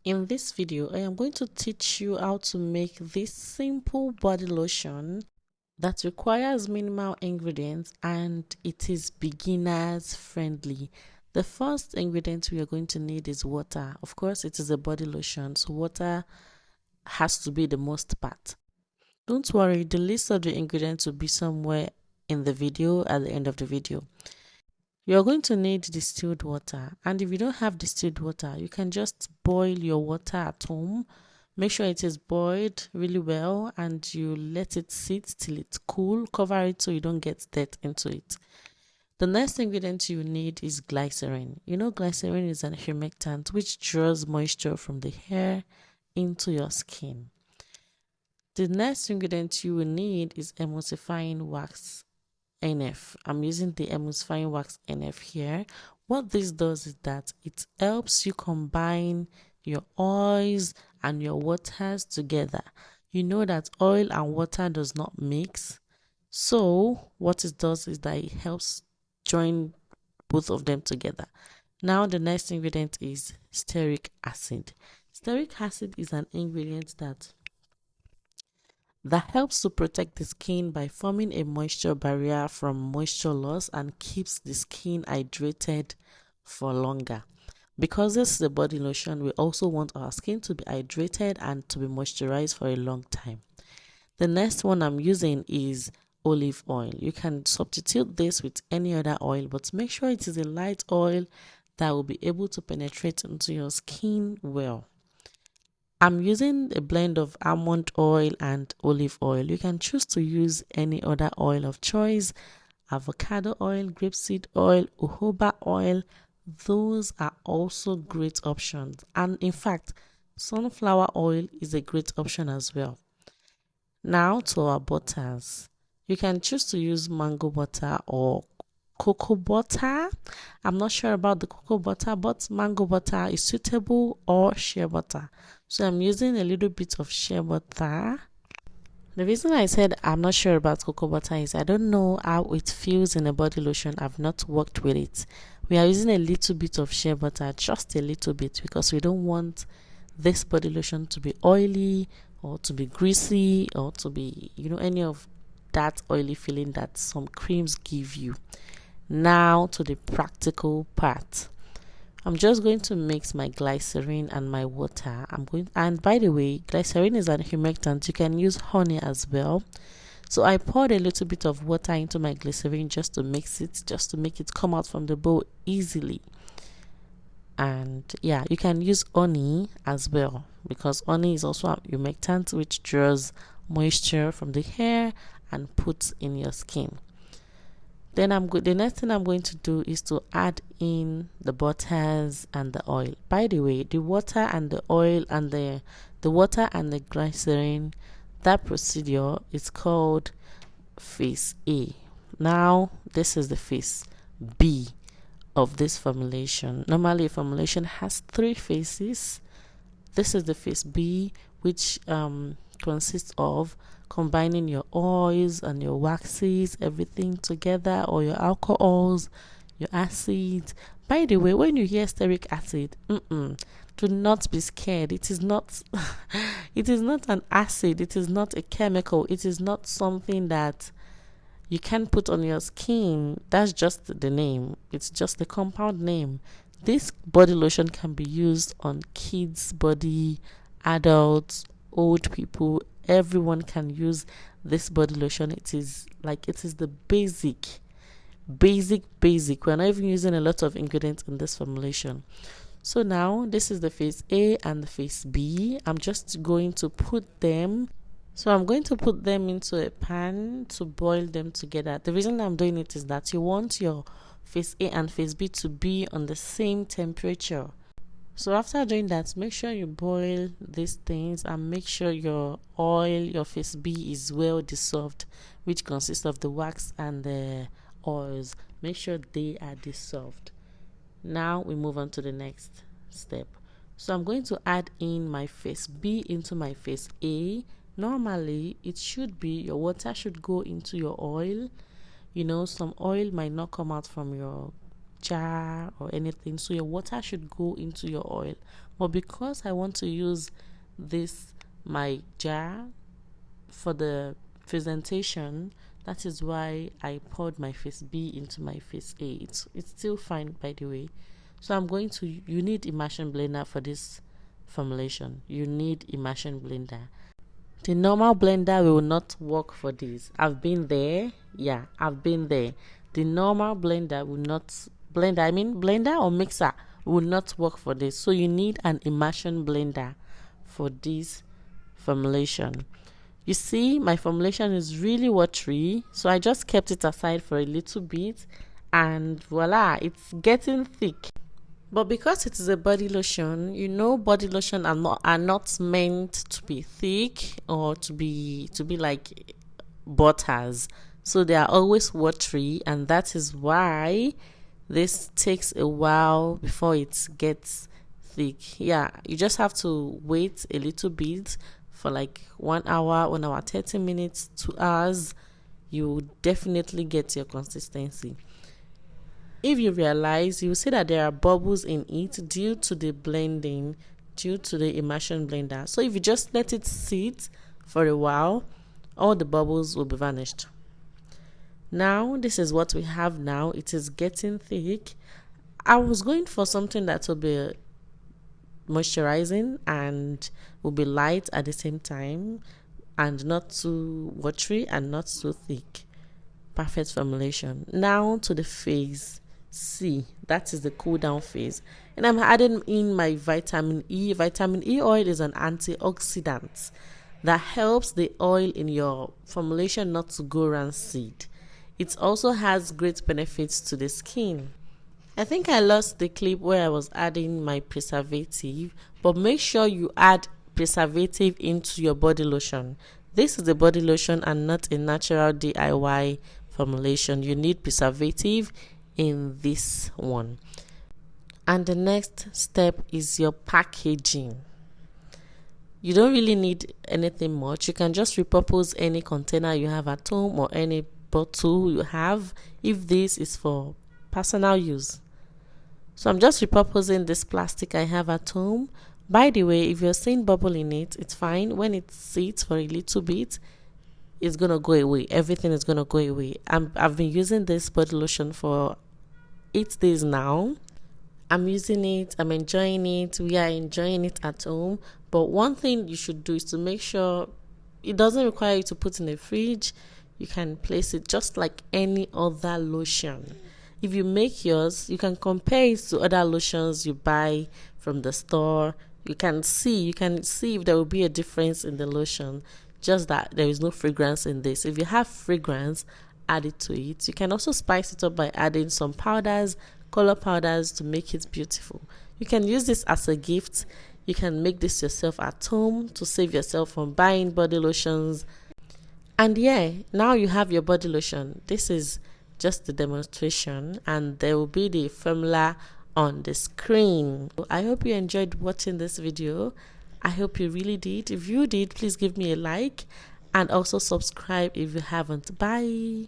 In this video, I am going to teach you how to make this simple body lotion that requires minimal ingredients and it is beginners friendly. The first ingredient we are going to need is water. Of course, it is a body lotion, so water has to be the most part. Don't worry, the list of the ingredients will be somewhere in the video at the end of the video. You're going to need distilled water, and if you don't have distilled water, you can just boil your water at home. Make sure it is boiled really well and you let it sit till it's cool. Cover it so you don't get dirt into it. The next ingredient you need is glycerin. You know, glycerin is an humectant which draws moisture from the hair into your skin. The next ingredient you will need is emulsifying wax NF. I'm using the emulsifying wax NF here. What this does is that it helps you combine your oils and your waters together. You know that oil and water does not mix. So what it does is that it helps join both of them together. Now the next ingredient is stearic acid. Stearic acid is an ingredient that helps to protect the skin by forming a moisture barrier from moisture loss and keeps the skin hydrated for longer. Because this is a body lotion, we also want our skin to be hydrated and to be moisturized for a long time. The next one I'm using is olive oil. You can substitute this with any other oil, but make sure it is a light oil that will be able to penetrate into your skin well. I'm using a blend of almond oil and olive oil. You can choose to use any other oil of choice. Avocado oil, grapeseed oil, jojoba oil. Those are also great options. And in fact, sunflower oil is a great option as well. Now to our butters. You can choose to use mango butter or cocoa butter. I'm not sure about the cocoa butter, but mango butter is suitable, or shea butter. So I'm using a little bit of shea butter. The reason I said I'm not sure about cocoa butter is I don't know how it feels in a body lotion. I've not worked with it. We are using a little bit of shea butter, just a little bit, because we don't want this body lotion to be oily or to be greasy or to be, any of that oily feeling that some creams give you. Now to the practical part. I'm just going to mix my glycerin and my water. And by the way, glycerin is an humectant. You can use honey as well. So I poured a little bit of water into my glycerin just to mix it, just to make it come out from the bowl easily. And yeah, you can use honey as well, because honey is also a humectant which draws moisture from the hair and puts in your skin. Then the next thing I'm going to do is to add in the butters and the oil. By the way, the water and the oil and the water and the glycerin, that procedure is called phase A. Now this is the phase B of this formulation. Normally a formulation has 3 phases. This is the phase B, which consists of combining your oils and your waxes, everything together, or your alcohols, your acids. By the way, when you hear stearic acid, do not be scared. It is not it is not an acid, it is not a chemical, it is not something that you can put on your skin. That's just the name. It's just the compound name. This body lotion can be used on kids' body, adults, old people. Everyone can use this body lotion. It is the basic. We're not even using a lot of ingredients in this formulation. So now this is the phase A and the phase B. I'm just going to put them into a pan to boil them together. The reason I'm doing it is that you want your phase A and phase B to be on the same temperature. So after doing that, make sure you boil these things and make sure your oil, your phase B, is well dissolved, which consists of the wax and the oils. Make sure they are dissolved. Now we move on to the next step. So I'm going to add in my phase B into my phase A. Normally, it should be your water should go into your oil. Some oil might not come out from your jar or anything, so your water should go into your oil. But because I want to use this my jar for the presentation, that is why I poured my phase B into my phase A. It's still fine, by the way. So I'm going to, you need immersion blender for this formulation. You need immersion blender. The normal blender will not work for this. I've been there. Yeah, I've been there. The normal blender will not, blender or mixer will not work for this. So you need an immersion blender for this formulation. You see, my formulation is really watery, so I just kept it aside for a little bit, and voila, it's getting thick. But because it is a body lotion, you know, body lotion are not meant to be thick or to be like butters. So they are always watery, and that is why this takes a while before it gets thick. Yeah, you just have to wait a little bit for like 1 hour, 1 hour 30 minutes, 2 hours. You will definitely get your consistency. If you realize, you will see that there are bubbles in it due to the blending, due to the immersion blender. So if you just let it sit for a while, all the bubbles will be vanished. Now, this is what we have now. It is getting thick. I was going for something that will be moisturizing and will be light at the same time, and not too watery and not too thick. Perfect formulation. Now to the phase C, that is the cool down phase, and I'm adding in my vitamin E. Vitamin E oil is an antioxidant that helps the oil in your formulation not to go rancid. It also has great benefits to the skin. I think I lost the clip where I was adding my preservative, but make sure you add preservative into your body lotion. This is the body lotion and not a natural DIY formulation. You need preservative in this one. And the next step is your packaging. You don't really need anything much. You can just repurpose any container you have at home or any bottle you have, if this is for personal use. So I'm just repurposing this plastic I have at home. By the way, if you're seeing bubble in it, it's fine. When it sits for a little bit, it's gonna go away. Everything is gonna go away. I've been using this body lotion for 8 days now. I'm using it, I'm enjoying it, we are enjoying it at home. But one thing you should do is to make sure it doesn't require you to put in the fridge. You can place it just like any other lotion. If you make yours, you can compare it to other lotions you buy from the store. You can see if there will be a difference in the lotion, just that there is no fragrance in this. If you have fragrance, add it to it. You can also spice it up by adding some powders, color powders, to make it beautiful. You can use this as a gift. You can make this yourself at home to save yourself from buying body lotions. And yeah, now you have your body lotion. This is just the demonstration, and there will be the formula on the screen. I hope you enjoyed watching this video. I hope you really did. If you did, please give me a like and also subscribe if you haven't. Bye.